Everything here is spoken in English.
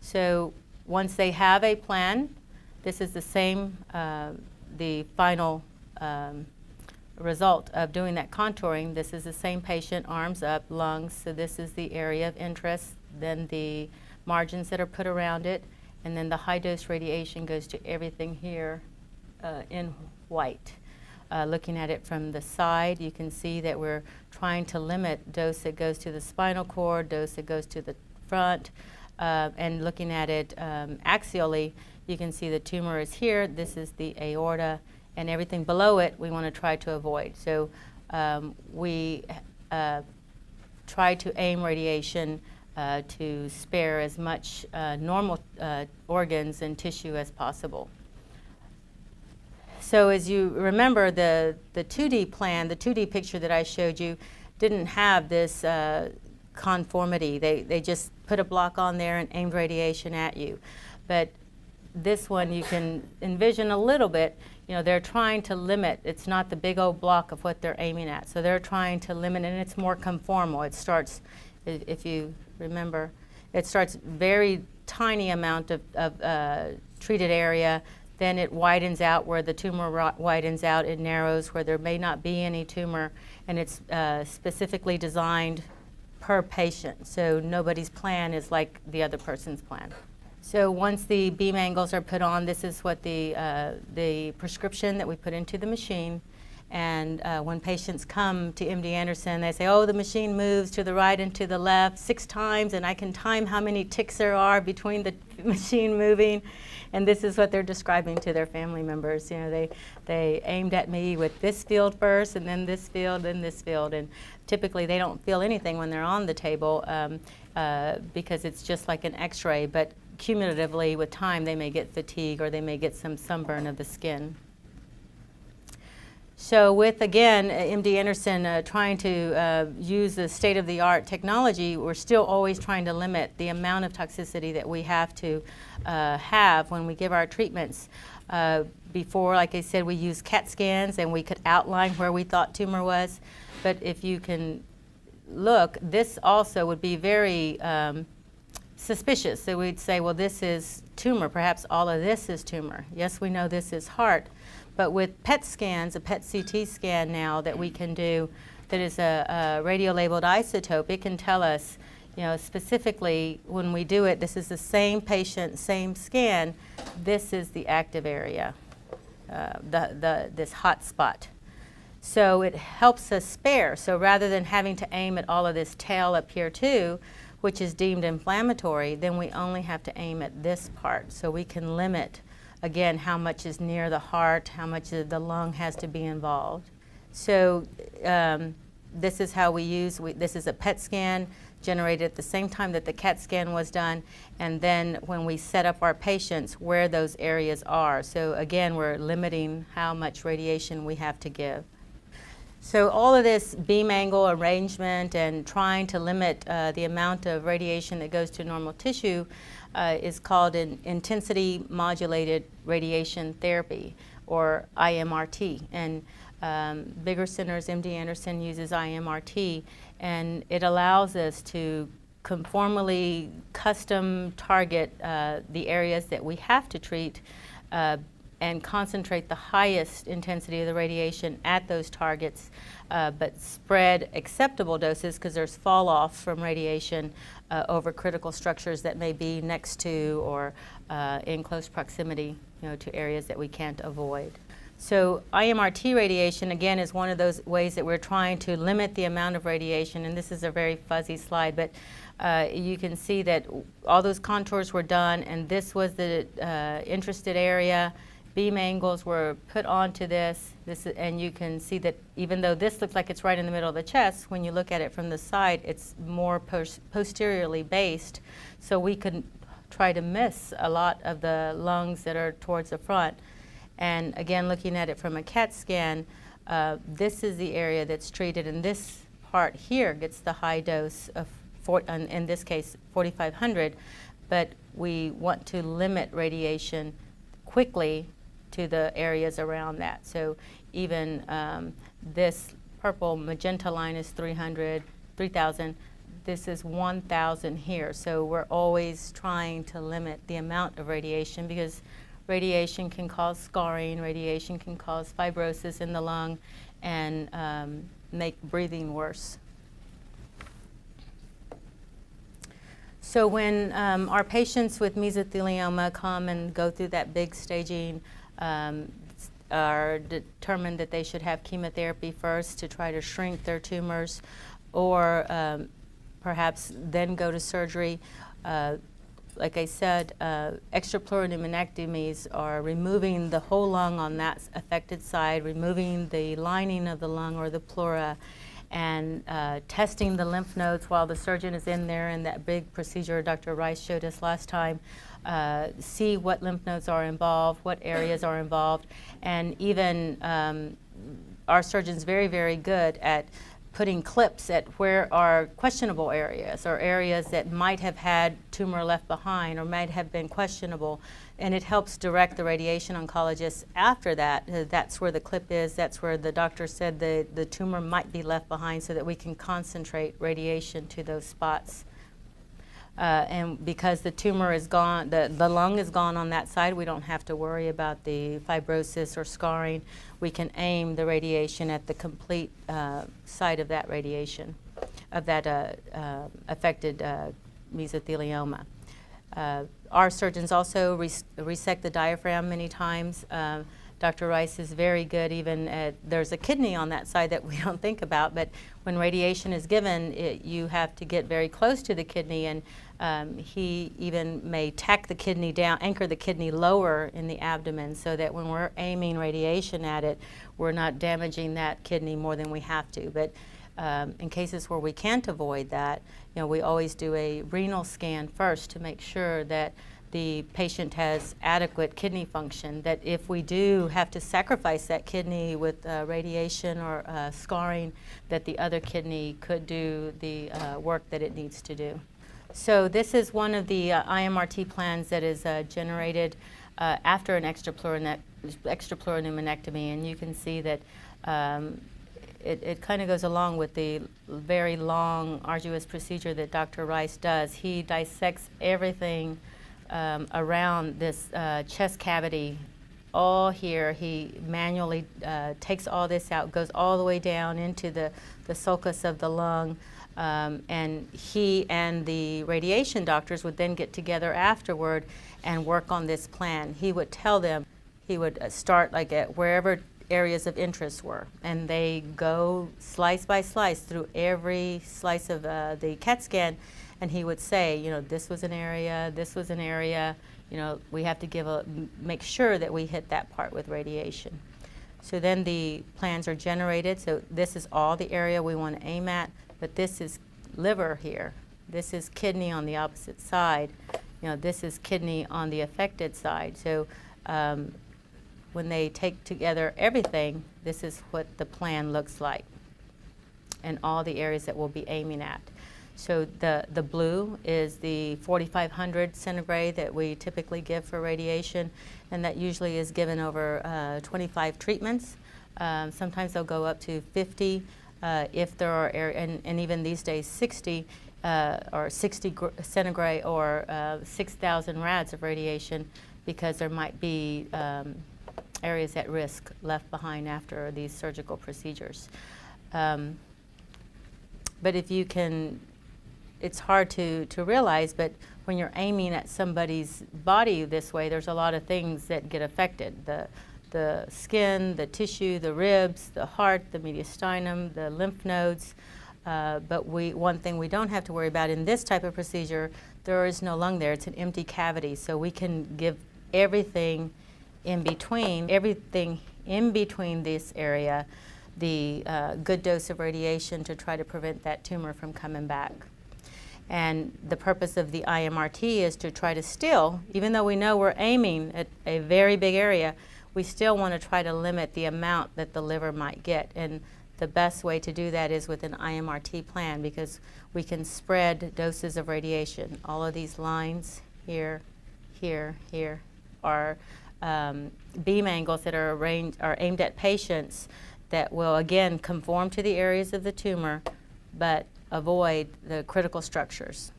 So once they have a plan, this is the same, the final result of doing that contouring. This is the same patient, arms up, lungs, so this is the area of interest, then the margins that are put around it, and then the high dose radiation goes to everything here in white. Looking at it from the side, you can see that we're trying to limit dose that goes to the spinal cord, dose that goes to the front, and looking at it axially, you can see the tumor is here, this is the aorta, and everything below it we want to try to avoid. So we try to aim radiation to spare as much normal organs and tissue as possible. So as you remember, the 2D plan, the 2D picture that I showed you didn't have this conformity. They just put a block on there and aimed radiation at you. But this one you can envision a little bit. You know, they're trying to limit. It's not the big old block of what they're aiming at. So they're trying to limit, and it's more conformal. It starts, if you remember, it starts very tiny amount of treated area. Then it widens out where the tumor widens out. It narrows where there may not be any tumor, and it's specifically designed per patient. So nobody's plan is like the other person's plan. So once the beam angles are put on, this is what the prescription that we put into the machine. And when patients come to MD Anderson, they say, oh, the machine moves to the right and to the left 6 times, and I can time how many ticks there are between the machine moving. And this is what they're describing to their family members. You know, they aimed at me with this field first, and then this field, then this field. And typically they don't feel anything when they're on the table because it's just like an x-ray. But cumulatively, with time, they may get fatigue or they may get some sunburn of the skin. So with, again, MD Anderson trying to use the state-of-the-art technology, we're still always trying to limit the amount of toxicity that we have to have when we give our treatments. Before, like I said, we used CAT scans and we could outline where we thought tumor was. But if you can look, this also would be very suspicious. So we'd say, well, this is tumor. Perhaps all of this is tumor. Yes, we know this is heart. But with PET scans, a PET CT scan now that we can do that is a radiolabeled isotope, it can tell us, you know, specifically when we do it, this is the same patient, same scan, this is the active area, this hot spot. So it helps us spare. So rather than having to aim at all of this tail up here too, which is deemed inflammatory, then we only have to aim at this part. So we can limit, again, how much is near the heart, how much of the lung has to be involved. So this is how we use, this is a PET scan generated at the same time that the CAT scan was done, and then when we set up our patients, where those areas are. So again, we're limiting how much radiation we have to give. So all of this beam angle arrangement and trying to limit the amount of radiation that goes to normal tissue is called an intensity modulated radiation therapy, or IMRT. And bigger centers, MD Anderson uses IMRT, and it allows us to conformally custom target the areas that we have to treat and concentrate the highest intensity of the radiation at those targets, but spread acceptable doses, because there's fall off from radiation over critical structures that may be next to or in close proximity, you know, to areas that we can't avoid. So IMRT radiation, again, is one of those ways that we're trying to limit the amount of radiation, and this is a very fuzzy slide, but you can see that all those contours were done, and this was the interested area. Beam angles were put onto this, and you can see that even though this looks like it's right in the middle of the chest, when you look at it from the side, it's more posteriorly based, so we could try to miss a lot of the lungs that are towards the front. And again, looking at it from a CAT scan, this is the area that's treated, and this part here gets the high dose of, in this case, 4,500, but we want to limit radiation quickly to the areas around that. So even this purple magenta line is 3,000. this is 1,000 here. So we're always trying to limit the amount of radiation, because radiation can cause scarring, radiation can cause fibrosis in the lung, and make breathing worse. So when our patients with mesothelioma come and go through that big staging, are determined that they should have chemotherapy first to try to shrink their tumors, or perhaps then go to surgery. Like I said, extrapleural pneumonectomies are removing the whole lung on that affected side, removing the lining of the lung or the pleura, and testing the lymph nodes while the surgeon is in there in that big procedure Dr. Rice showed us last time. See what lymph nodes are involved, what areas are involved, and even our surgeon's very, very good at putting clips at where are questionable areas, or areas that might have had tumor left behind or might have been questionable, and it helps direct the radiation oncologist after that. That's where the clip is, that's where the doctor said the tumor might be left behind, so that we can concentrate radiation to those spots. And because the tumor is gone, the lung is gone on that side, we don't have to worry about the fibrosis or scarring. We can aim the radiation at the complete site of that radiation, of that affected mesothelioma. Our surgeons also resect the diaphragm many times. Dr. Rice is very good even at, there's a kidney on that side that we don't think about, but when radiation is given, you have to get very close to the kidney, and he even may tack the kidney down, anchor the kidney lower in the abdomen, so that when we're aiming radiation at it, we're not damaging that kidney more than we have to. But in cases where we can't avoid that, we always do a renal scan first to make sure that the patient has adequate kidney function, that if we do have to sacrifice that kidney with radiation or scarring, that the other kidney could do the work that it needs to do. So this is one of the IMRT plans that is generated after an extrapleural pneumonectomy, and you can see that it kind of goes along with the very long, arduous procedure that Dr. Rice does. He dissects everything around this chest cavity, all here. He manually takes all this out, goes all the way down into the sulcus of the lung, and he and the radiation doctors would then get together afterward and work on this plan. He would tell them, he would start like at wherever areas of interest were, and they go slice by slice through every slice of the CAT scan, and he would say, this was an area, this was an area, we have to make sure that we hit that part with radiation. So then the plans are generated. So this is all the area we want to aim at, but this is liver here. This is kidney on the opposite side. This is kidney on the affected side. So when they take together everything, this is what the plan looks like, and all the areas that we'll be aiming at. So the blue is the 4,500 centigrade that we typically give for radiation, and that usually is given over 25 treatments. Sometimes they'll go up to 50 if there are, and even these days 60 or 60 centigrade or 6,000 rads of radiation, because there might be areas at risk left behind after these surgical procedures. But if you can, it's hard to realize, but when you're aiming at somebody's body this way, there's a lot of things that get affected. The skin, the tissue, the ribs, the heart, the mediastinum, the lymph nodes. But one thing we don't have to worry about in this type of procedure, there is no lung there. It's an empty cavity, so we can give everything in between this area, the good dose of radiation to try to prevent that tumor from coming back. And the purpose of the IMRT is to try to still, even though we know we're aiming at a very big area, we still want to try to limit the amount that the liver might get. And the best way to do that is with an IMRT plan, because we can spread doses of radiation. All of these lines here, here, here are beam angles that are aimed at patients that will, again, conform to the areas of the tumor, but avoid the critical structures.